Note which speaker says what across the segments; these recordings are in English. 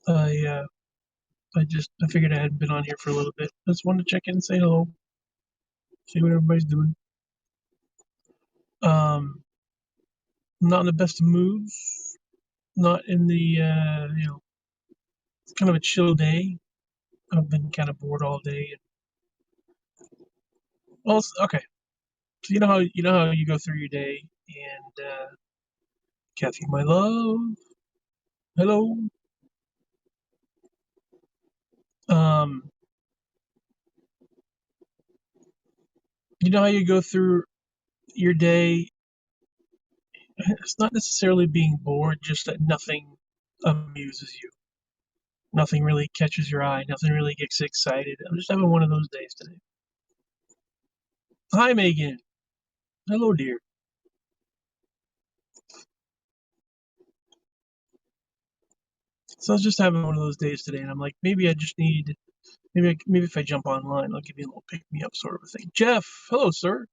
Speaker 1: I I figured I hadn't been on here for a little bit. I just wanted to check in and say hello, see what everybody's doing. Not in the best of moods. Not in the it's kind of a chill day. I've been kind of bored all day. Well, okay. So you know how you go through your day, and Kathy, my love, hello. Um, you know how you go through your day. It's not necessarily being bored, just that nothing amuses you. Nothing really catches your eye. Nothing really gets you excited. I'm just having one of those days today. Hi, Megan. Hello, dear. So I was just having one of those days today, and I'm like, maybe I just need, maybe if I jump online, I'll give you a little pick me up sort of a thing. Jeff, hello, sir.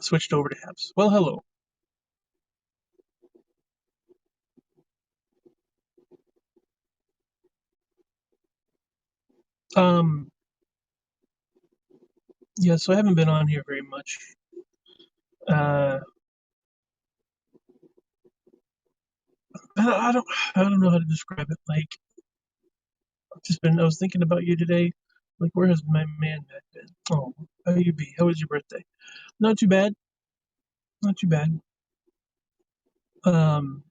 Speaker 1: Switched over to Habs. Well, hello. Um, yeah, so I haven't been on here very much. Uh, I don't, I don't know how to describe it. Like, I was thinking about you today. Like, where has my man Matt been? Oh, how you be? How was your birthday? Not too bad. Not too bad. Um,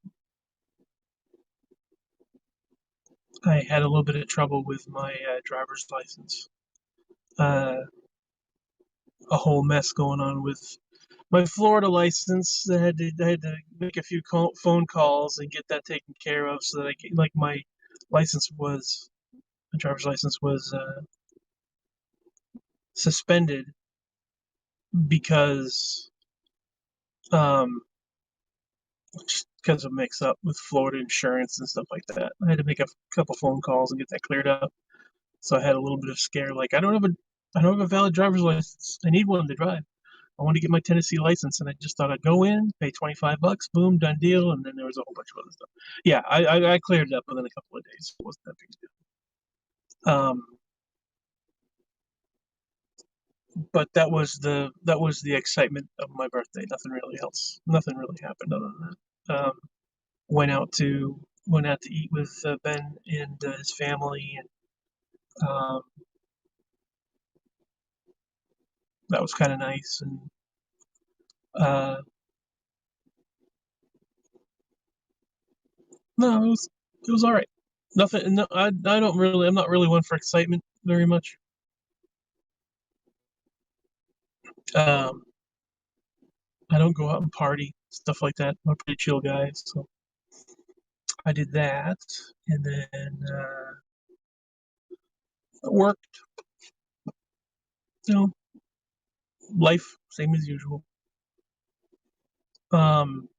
Speaker 1: I had a little bit of trouble with my driver's license. Uh, a whole mess going on with my Florida license. I had to make a few phone calls and get that taken care of so that like license was my driver's license was suspended because um just because of mix up with Florida insurance and stuff like that. I had to make a couple phone calls and get that cleared up. So I had a little bit of scare. Like I don't have a valid driver's license. I need one to drive. I wanted to get my Tennessee license, and I just thought I'd go in, pay $25, boom, done deal. And then there was a whole bunch of other stuff. Yeah, I cleared it up within a couple of days. It wasn't that big a deal. But that was the excitement of my birthday. Nothing really else. Nothing really happened other than that. Went out to eat with Ben and his family, and um, that was kind of nice. And uh, no, it was all right. Nothing. No, I don't really. I'm not really one for excitement very much. Um, I don't go out and party, stuff like that. I'm a pretty chill guy, so I did that, and then worked. You know, life same as usual.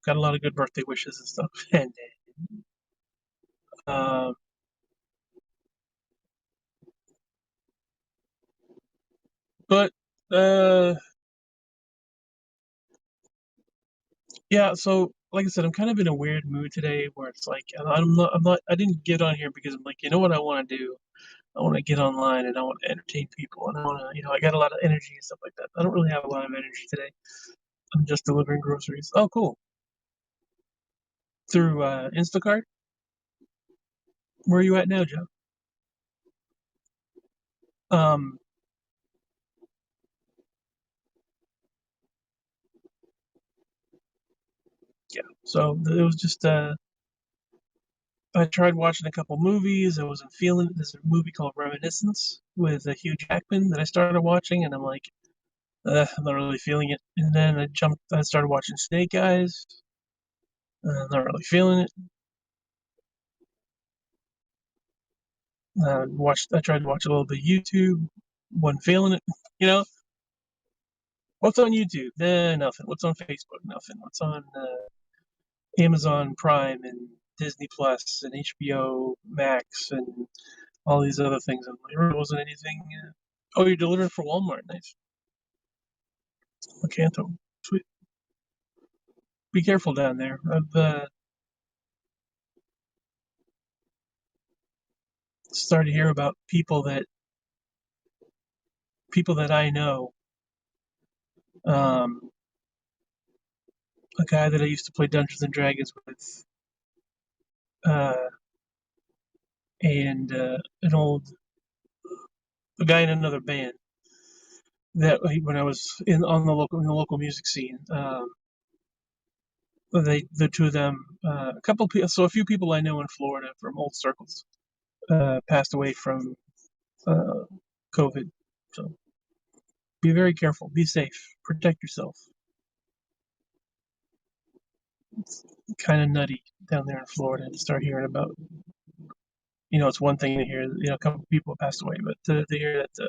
Speaker 1: Got a lot of good birthday wishes and stuff, and um, but uh, yeah. So like I said, I'm kind of in a weird mood today, where it's like I didn't get on here because I'm like, you know what I want to do. I want to get online and I want to entertain people and I want to, I got a lot of energy and stuff like that. I don't really have a lot of energy today. I'm just delivering groceries. Oh, cool. Through Instacart. Where are you at now, Joe? Um, yeah. So it was just I tried watching a couple movies. I wasn't feeling it. There's a movie called Reminiscence with Hugh Jackman that I started watching, and I'm like, I'm not really feeling it. And then I started watching Snake Eyes. Not really feeling it. I tried to watch a little bit of YouTube. Wasn't feeling it. You know, what's on YouTube? Nothing. What's on Facebook? Nothing. What's on Amazon Prime and Disney Plus and HBO Max and all these other things? I'm like, there wasn't anything. Oh, you're delivering for Walmart. Nice. Macanto. Sweet. Be careful down there. started to hear about people that I know. Um, a guy that I used to play Dungeons and Dragons with, uh, and a guy in another band that when I was in the local music scene. The two of them, a few people I know in Florida from old circles, passed away from uh, COVID. So be very careful, be safe, protect yourself. It's kind of nutty down there in Florida to start hearing about. It's one thing to hear, a couple of people passed away, but to hear that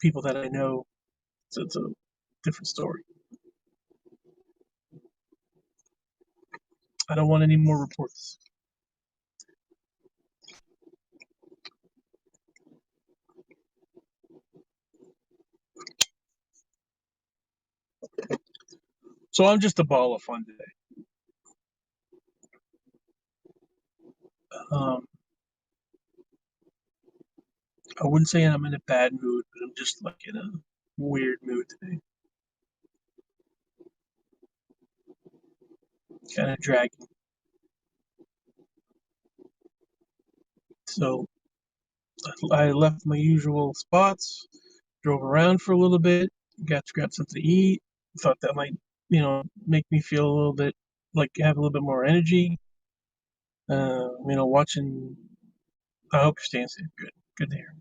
Speaker 1: people that I know, it's a different story. I don't want any more reports. So I'm just a ball of fun today. Um, I wouldn't say I'm in a bad mood, but I'm just like in a weird mood today. Kind of dragging. So I left my usual spots, drove around for a little bit, got to grab something to eat. Thought that might, make me feel a little bit like have a little bit more energy. Watching. I hope you're staying safe. Good, good to hear.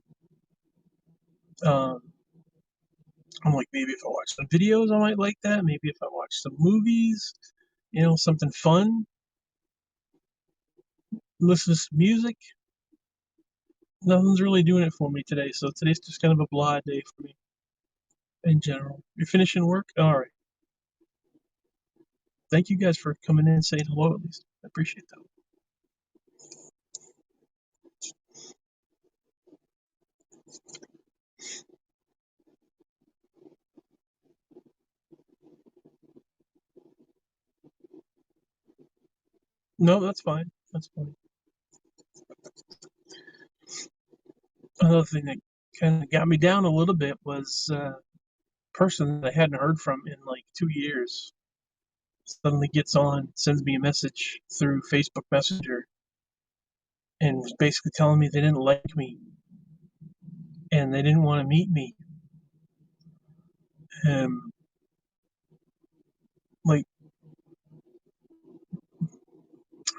Speaker 1: Um, I'm like, maybe if I watch some videos, I might like that. Maybe if I watch some movies, something fun, listen to some music. Nothing's really doing it for me today. So today's just kind of a blah day for me in general. You're finishing work? All right. Thank you guys for coming in and saying hello at least. I appreciate that. No, that's fine. That's fine. Another thing that kind of got me down a little bit was a person that I hadn't heard from in like 2 years suddenly gets on, sends me a message through Facebook Messenger, and was basically telling me they didn't like me and they didn't want to meet me. Um, like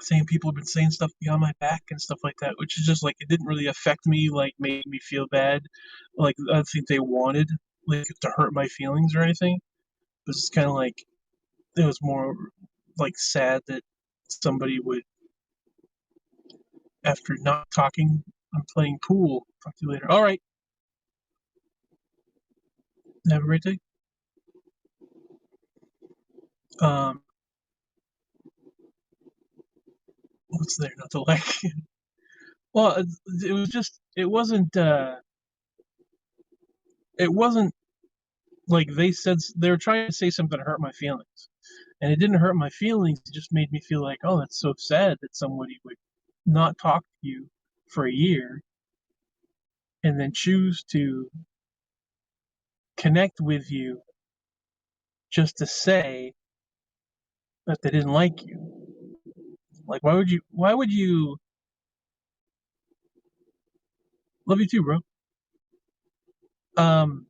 Speaker 1: saying people have been saying stuff behind my back and stuff like that, which is just like it didn't really affect me, like made me feel bad. Like I think they wanted like to hurt my feelings or anything. But it's kind of like it was more like sad that somebody would, after not talking, I'm playing pool. Talk to you later. All right. Have a great day. Um, what's there not to like? Well, it was just it wasn't like they were trying to say something to hurt my feelings, and it didn't hurt my feelings. It just made me feel like, oh, that's so sad that somebody would not talk to you for a year and then choose to connect with you just to say that they didn't like you. Like, why would you love you too, bro? Um,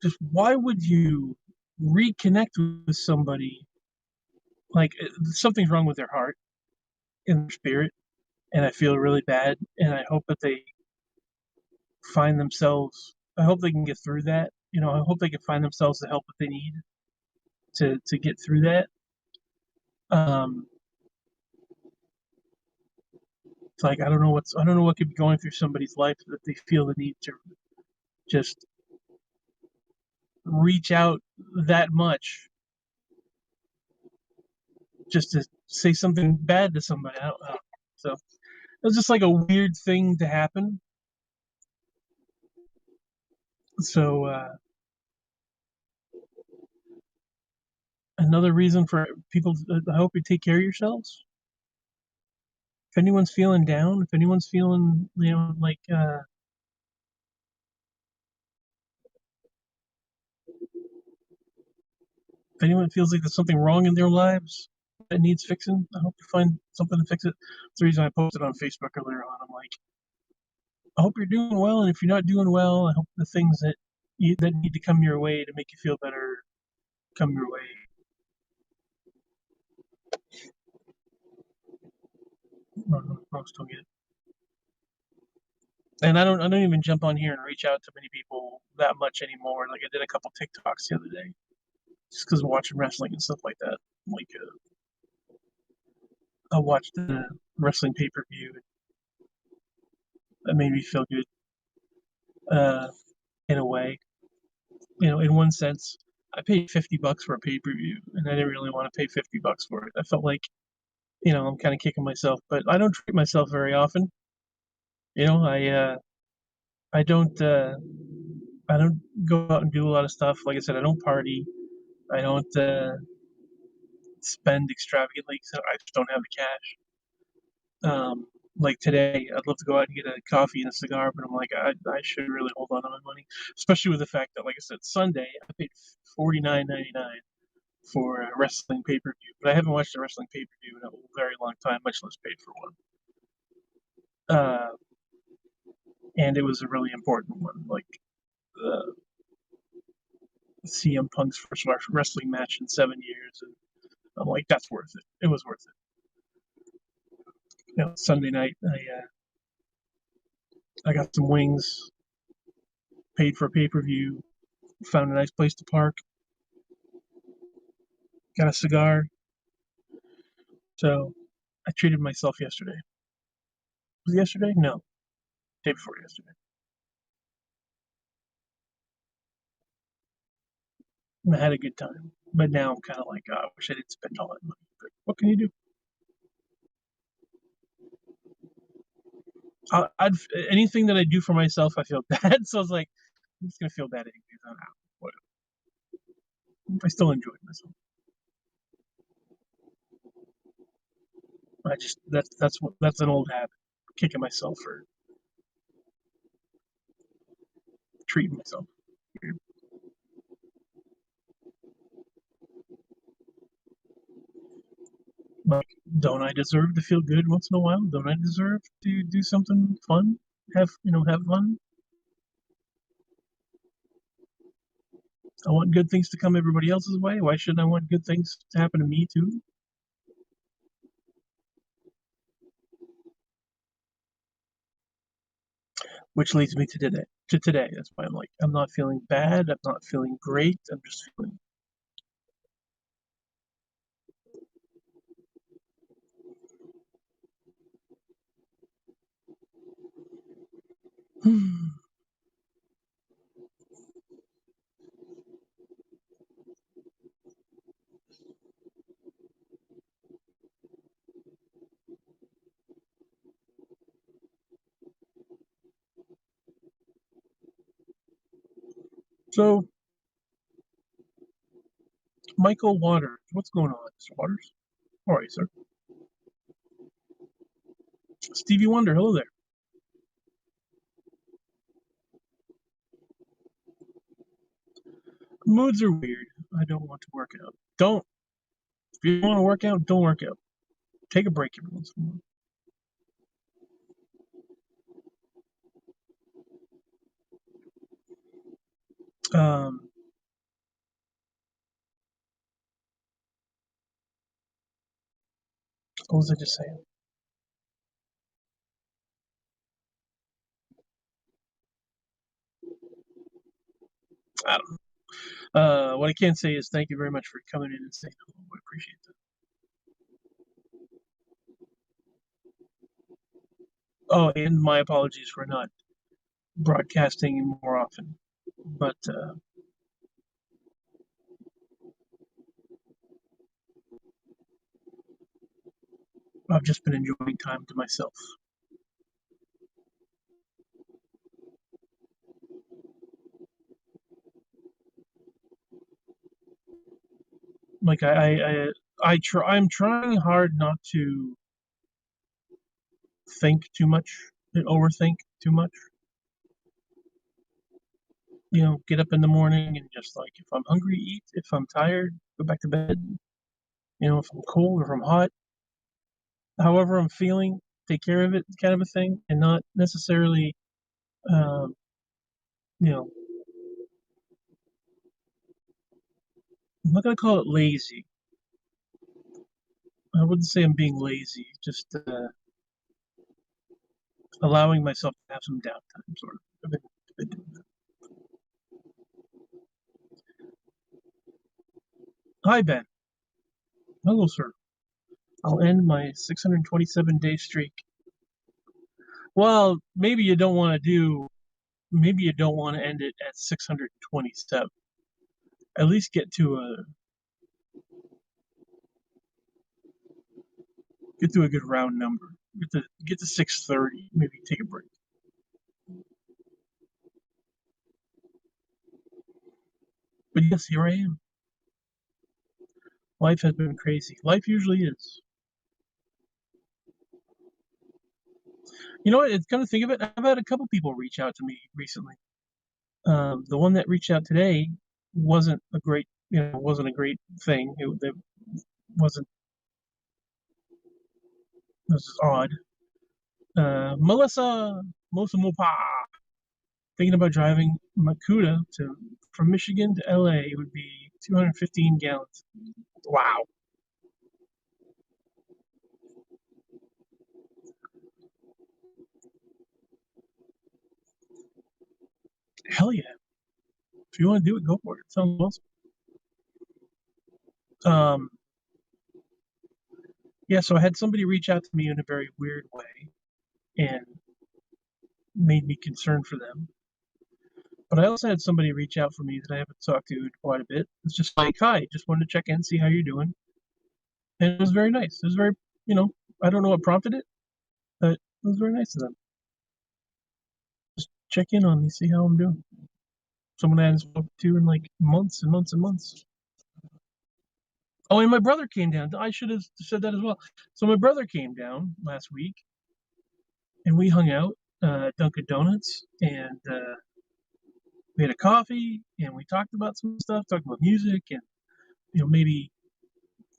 Speaker 1: just why would you reconnect with somebody like something's wrong with their heart and their spirit, and I feel really bad, and I hope that they find themselves. I hope they can get through that. I hope they can find themselves the help that they need to get through that. Um, it's like I don't know what could be going through somebody's life that they feel the need to just reach out that much just to say something bad to somebody. I don't know. So it was just like a weird thing to happen. So another reason for people, I hope you take care of yourselves. if anyone's feeling down, if anyone's feeling, like, if anyone feels like there's something wrong in their lives that needs fixing, I hope you find something to fix it. That's the reason I posted on Facebook earlier on. I'm like, I hope you're doing well, and if you're not doing well, I hope the things that need to come your way to make you feel better come your way. Most don't get it. And I don't even jump on here and reach out to many people that much anymore. Like I did a couple TikToks the other day, just because I'm watching wrestling and stuff like that. Like I watched the wrestling pay per view. That made me feel good. Uh, in a way, in one sense, I paid $50 for a pay per view, and I didn't really want to pay $50 for it. I felt like, I'm kind of kicking myself, but I don't treat myself very often. You know, I don't I don't go out and do a lot of stuff. Like I said, I don't party. I don't spend extravagantly because I just don't have the cash. Like today, I'd love to go out and get a coffee and a cigar, but I'm like, I should really hold on to my money, especially with the fact that, like I said, Sunday I paid $49.99 for a wrestling pay per view, but I haven't watched a wrestling pay per view in a very long time, much less paid for one. Uh, and it was a really important one, like uh, CM Punk's first wrestling match in 7 years, and I'm like, that's worth it. It was worth it. Sunday night, I got some wings, paid for a pay per view, found a nice place to park, got a cigar. So I treated myself yesterday. Was it yesterday? No, day before yesterday. And I had a good time. But now I'm kind of like, oh, I wish I didn't spend all that money. But what can you do? I'd anything that I do for myself, I feel bad. So I was like, I'm just gonna feel bad anyways. I don't know. Whatever. I still enjoyed myself. I just that's an old habit, kicking myself for treating myself. Like, don't I deserve to feel good once in a while? Don't I deserve to do something fun? Have fun. I want good things to come everybody else's way. Why shouldn't I want good things to happen to me too? Which leads me to today. To today, that's why I'm like, I'm not feeling bad. I'm not feeling great. I'm just feeling. So, Michael Waters, what's going on, Mr. Waters? All right, sir. Stevie Wonder, hello there. Moods are weird. I don't want to work out. Don't. If you want to work out, don't work out. Take a break every once in a while. What was I just saying? I don't know. What I can say is thank you very much for coming in and saying hello. I appreciate that. Oh, and my apologies for not broadcasting more often. But I've just been enjoying time to myself. Like I'm trying hard not to think too much and overthink too much. Get up in the morning and just like if I'm hungry, eat. If I'm tired, go back to bed. If I'm cold or if I'm hot, however I'm feeling, take care of it, kind of a thing, and not necessarily, um, you know, I'm not gonna call it lazy. I wouldn't say I'm being lazy, just allowing myself to have some downtime, sort of. I've been doing that. Hi, Ben. Hello, sir. I'll end my 627-day streak. Well, maybe you don't want to end it at 627. At least get to a good round number. Get to 630. Maybe take a break. But yes, here I am. Life has been crazy. Life usually is. You know what? It's kind of think of it. I've had a couple people reach out to me recently. The one that reached out today wasn't a great thing. It wasn't. It was odd. Melissa Mosamopa thinking about driving Makuta from Michigan to LA. It would be 215 gallons. Wow. Hell yeah. If you want to do it, go for it. Sounds awesome. Um, yeah, so I had somebody reach out to me in a very weird way and made me concerned for them. But I also had somebody reach out for me that I haven't talked to in quite a bit. It's just like, hi, just wanted to check in, see how you're doing. And it was very nice. It was very, you know, I don't know what prompted it, but it was very nice of them. Just check in on me, see how I'm doing. Someone I hadn't spoken to in like months and months and months. Oh, and my brother came down. I should have said that as well. So my brother came down last week, and we hung out at Dunkin' Donuts, and we had a coffee, and we talked about some stuff, talked about music, and maybe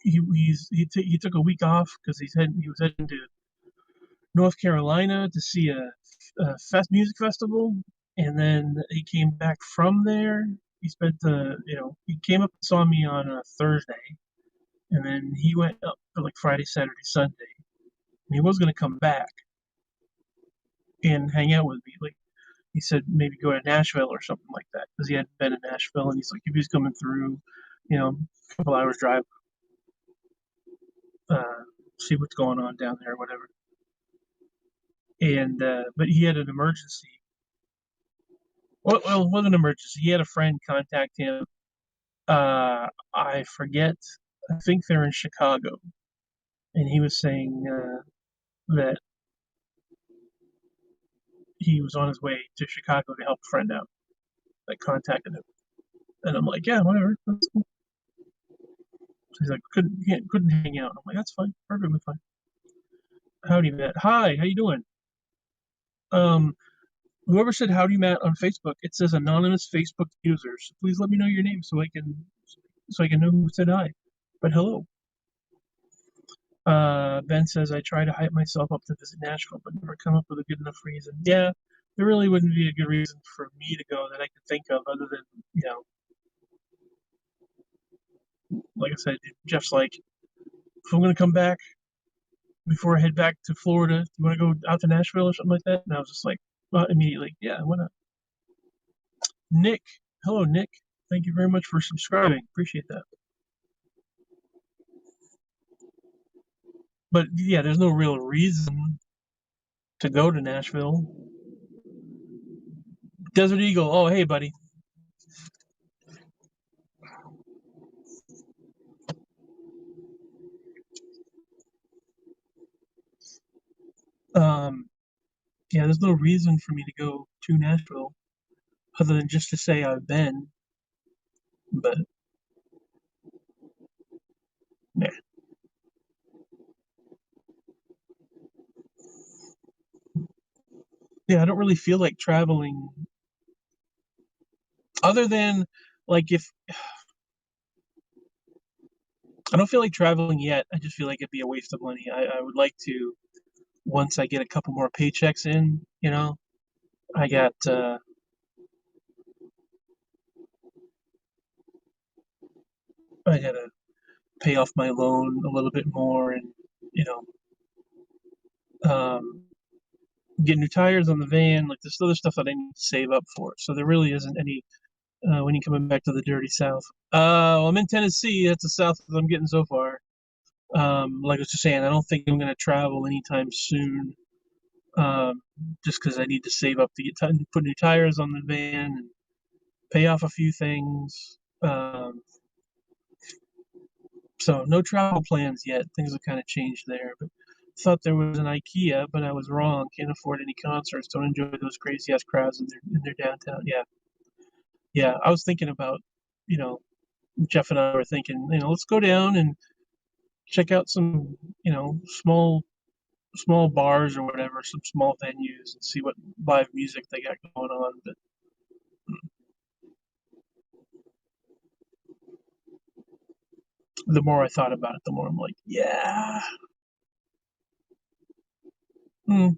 Speaker 1: he took a week off because he was heading to North Carolina to see a music festival, and then he came back from there. He came up and saw me on a Thursday, and then he went up for like Friday, Saturday, Sunday. And he was going to come back and hang out with me. Like he said, maybe go to Nashville or something like that because he hadn't been in Nashville, and he's like, if he's coming through, a couple hours drive, uh, see what's going on down there, or whatever. And but he had an emergency. Well, it wasn't an emergency. He had a friend contact him. I forget. I think they're in Chicago, and he was saying that he was on his way to Chicago to help a friend out that contacted him. And I'm like, yeah, whatever. That's cool. So he's like, couldn't hang out. I'm like, that's fine, perfectly fine. Howdy, Matt. Hi, how you doing? Um, Whoever said howdy, Matt on Facebook, it says anonymous Facebook users. Please let me know your name so I can know who said hi. But hello. Ben says I try to hype myself up to visit Nashville, but never come up with a good enough reason. Yeah, there really wouldn't be a good reason for me to go that I could think of other than like I said, Jeff's like, if I'm gonna come back before I head back to Florida, do you want to go out to Nashville or something like that? And I was just like, well, immediately, yeah, why not? Nick, hello, Nick. Thank you very much for subscribing. Appreciate that. But yeah, there's no real reason to go to Nashville. Desert Eagle. Oh, hey, buddy. Um, yeah, there's no reason for me to go to Nashville other than just to say I've been. But yeah, Yeah, I don't really feel like traveling other than, like, if I don't feel like traveling yet. I just feel like it'd be a waste of money. I would like to once I get a couple more paychecks in, you know? I got, I gotta pay off my loan a little bit more and, you know, get new tires on the van, like, there's other stuff that I need to save up for, so there really isn't any, when you coming back to the dirty South. Well, I'm in Tennessee, that's the South that I'm getting so far. Like I was just saying, I don't think I'm gonna travel anytime soon, um, just because I need to save up to get put new tires on the van and pay off a few things. So no travel plans yet. Things have kind of changed there, but thought there was an IKEA, but I was wrong. Can't afford any concerts. Don't enjoy those crazy ass crowds in their downtown. Yeah, yeah. I was thinking about, you know, Jeff and I were thinking, let's go down and check out some, small bars or whatever, some small venues, and see what live music they got going on. But the more I thought about it, the more I'm like, yeah, mm,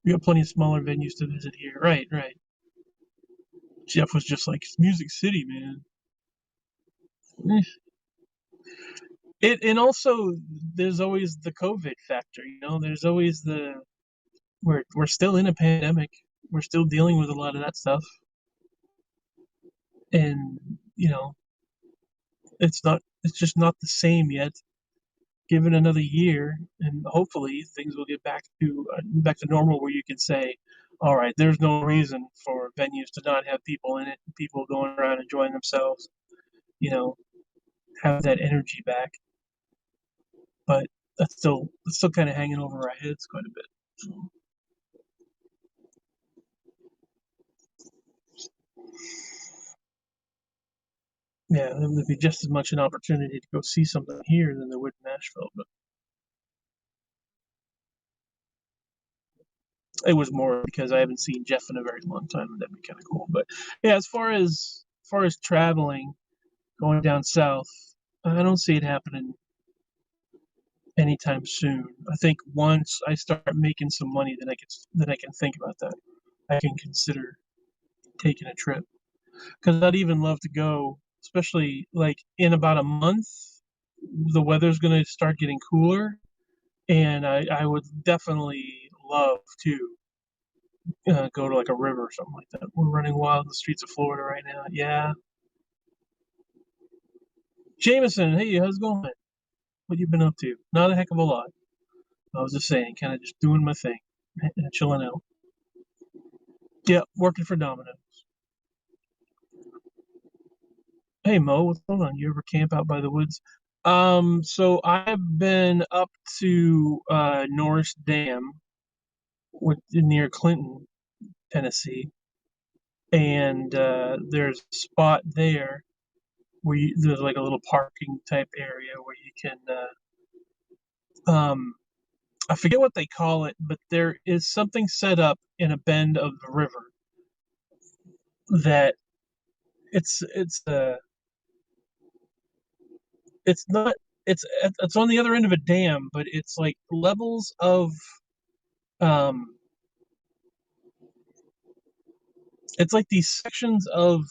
Speaker 1: we got plenty of smaller venues to visit here. Right, right. Jeff was just like, it's Music City, man. Eh, It and also there's always the COVID factor, there's always we're still in a pandemic. We're still dealing with a lot of that stuff. And, it's just not the same yet. Given another year and hopefully things will get back to normal where you can say, all right, there's no reason for venues to not have people in it, people going around enjoying themselves, you know, have that energy back. But that's still kind of hanging over our heads quite a bit. So, yeah, there'd be just as much an opportunity to go see something here than there would in Nashville, but it was more because I haven't seen Jeff in a very long time, and that'd be kind of cool. But yeah, as far as traveling, going down south, I don't see it happening anytime soon. I think once I start making some money, then I can think about that. I can consider taking a trip because I'd even love to go, especially like in about a month. The weather's going to start getting cooler, and I would definitely love to go to like a river or something like that. We're running wild in the streets of Florida right now. Yeah, Jameson, hey, how's it going? What you been up to? Not a heck of a lot. I was just saying, kind of just doing my thing, chilling out. Yeah, working for Domino. Hey Mo, what's going on? You ever camp out by the woods? So I've been up to Norris Dam, near Clinton, Tennessee, and there's a spot there where there's like a little parking type area where you can. I forget what they call it, but there is something set up in a bend of the river that it's not it's on the other end of a dam, but it's like levels of um it's like these sections of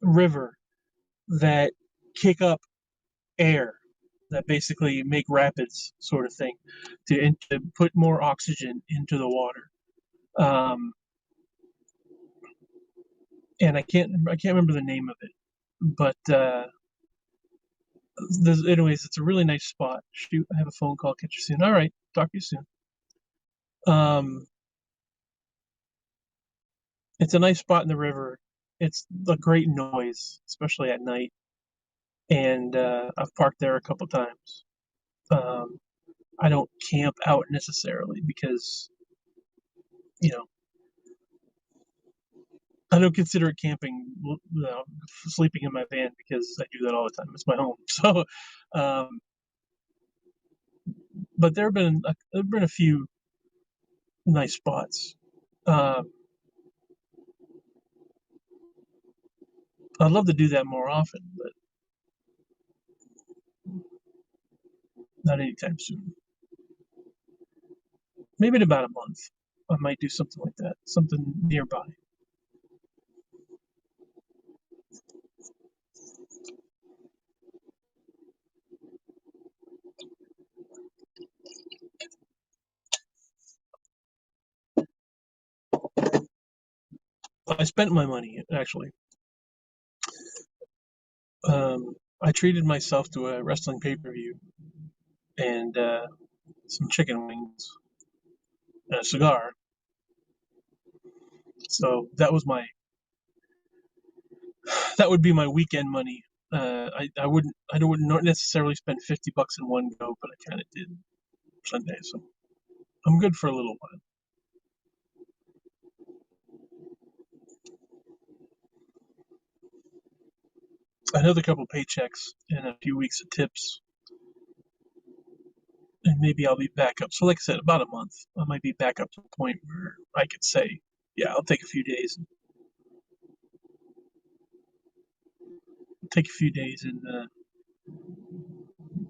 Speaker 1: river that kick up air that basically make rapids sort of thing to put more oxygen into the water. Um, and I can't remember the name of it, but anyways, it's a really nice spot. Shoot, I have a phone call. Catch you soon. All right, talk to you soon. Um, it's a nice spot in the river. It's a great noise, especially at night. And I've parked there a couple times. Um, I don't camp out necessarily because you know, I don't consider it camping, sleeping in my van because I do that all the time. It's my home. So, um, but there have been a few nice spots. Um, I'd love to do that more often, but not anytime soon. Maybe in about a month, I might do something like that, something nearby. I spent my money actually. I treated myself to a wrestling pay-per-view and some chicken wings and a cigar. So that would be my weekend money. I wouldn't not necessarily spend $50 in one go, but I kind of did Sunday, so I'm good for a little while. Another couple paychecks and a few weeks of tips, and maybe I'll be back up. So, like I said, about a month, I might be back up to the point where I could say, "Yeah, I'll take a few days and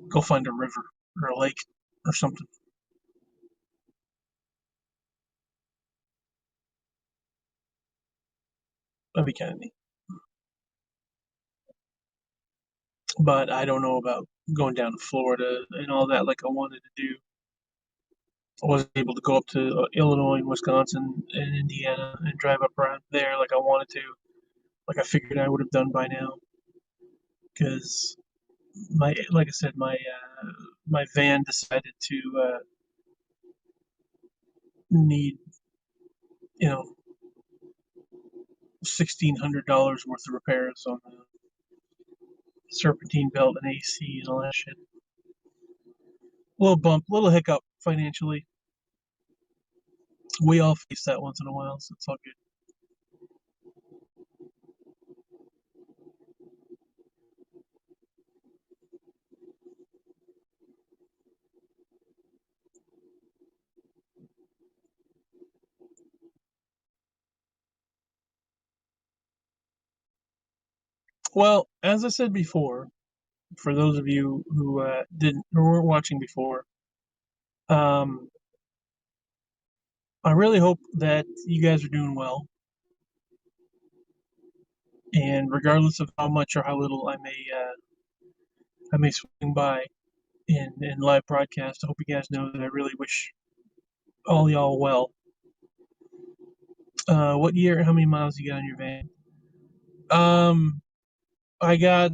Speaker 1: go find a river or a lake or something." That'd be kind of neat. But I don't know about going down to Florida and all that like I wanted to do. I wasn't able to go up to Illinois and Wisconsin and Indiana and drive up around there like I wanted to, like I figured I would have done by now. Because like I said, my van decided to need you know $1,600 worth of repairs on the serpentine belt and AC and all that shit. Little bump, little hiccup financially. We all face that once in a while, so it's all good. Well, as I said before, for those of you who weren't watching before, um, I really hope that you guys are doing well. And regardless of how much or how little I may swing by in live broadcast, I hope you guys know that I really wish all y'all well. What year? How many miles you got on your van? Um, I got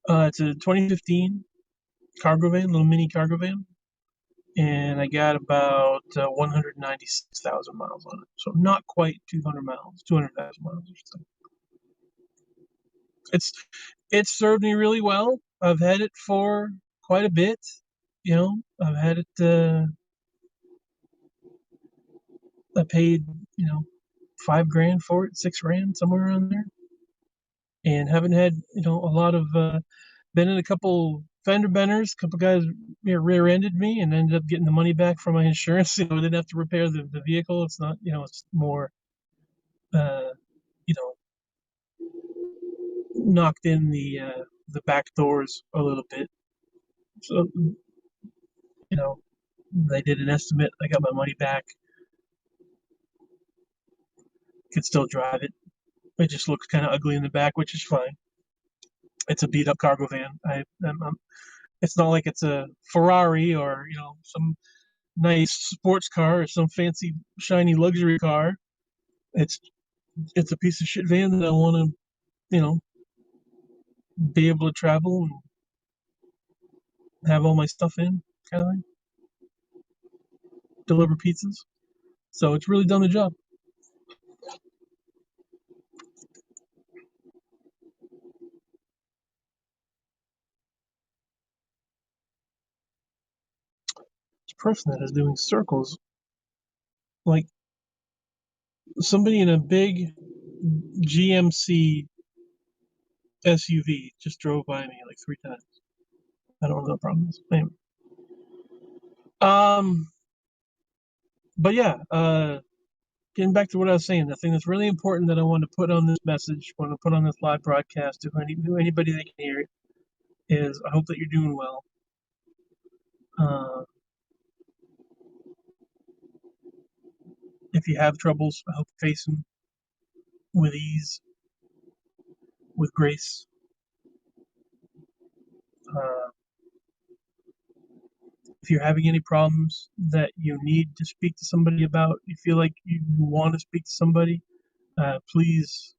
Speaker 1: it's a 2015 cargo van, little mini cargo van, and I got about 196,000 miles on it. So not quite 200 miles, 200,000 miles or so. It's it's served me really well. I've had it for quite a bit. I've had it. I paid, 5 grand for it, 6 grand, somewhere around there, and haven't had, a lot of. Been in a couple fender benders. A couple guys rear-ended me and ended up getting the money back from my insurance. I didn't have to repair the vehicle. It's not, it's more, uh, you know, knocked in the back doors a little bit. So, they did an estimate. I got my money back. Could still drive it. It just looks kind of ugly in the back, which is fine. It's a beat up cargo van. It's not like it's a Ferrari or some nice sports car or some fancy shiny luxury car. It's it's a piece of shit van that I want to be able to travel and have all my stuff in, kind of thing. Deliver pizzas. So it's really done the job. This person that is doing circles like somebody in a big GMC SUV just drove by me like 3 times. I don't know what the problem is. Anyway. Um, but yeah, getting back to what I was saying, the thing that's really important that I want to put on this message, want to put on this live broadcast to anybody that can hear it, is I hope that you're doing well. Uh, if you have troubles, I hope you face them with ease, with grace. Uh, if you're having any problems that you need to speak to somebody about, you feel like you want to speak to somebody, please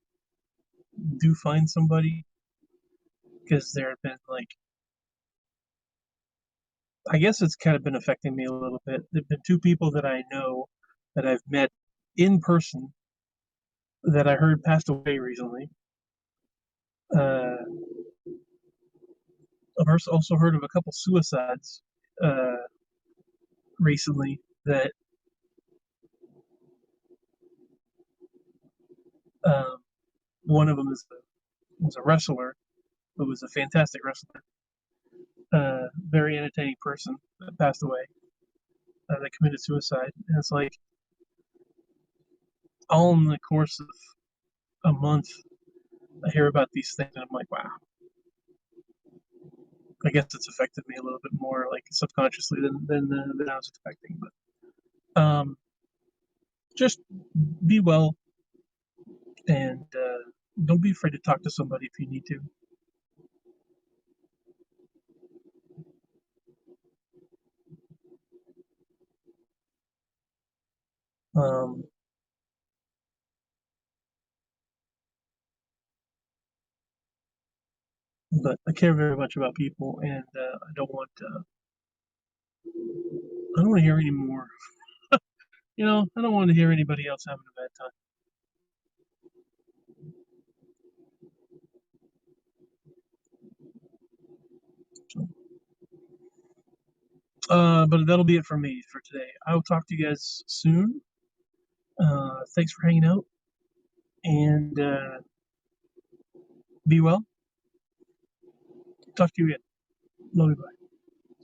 Speaker 1: do find somebody, because there have been like, I guess it's kind of been affecting me a little bit. There have been 2 people that I know that I've met in person that I heard passed away recently. Uh, I've also heard of a couple suicides uh, recently. That um, one of them was a wrestler, who was a fantastic wrestler, very entertaining person that passed away. That committed suicide, and it's like all in the course of a month, I hear about these things, and I'm like, wow. I guess it's affected me a little bit more, like subconsciously, than I was expecting. But just be well, and don't be afraid to talk to somebody if you need to. Um, but I care very much about people, and I don't want to hear any more. I don't want to hear anybody else having a bad time. So, but that'll be it for me for today. I will talk to you guys soon. Thanks for hanging out, and be well. Talk to you again. Love you. Bye.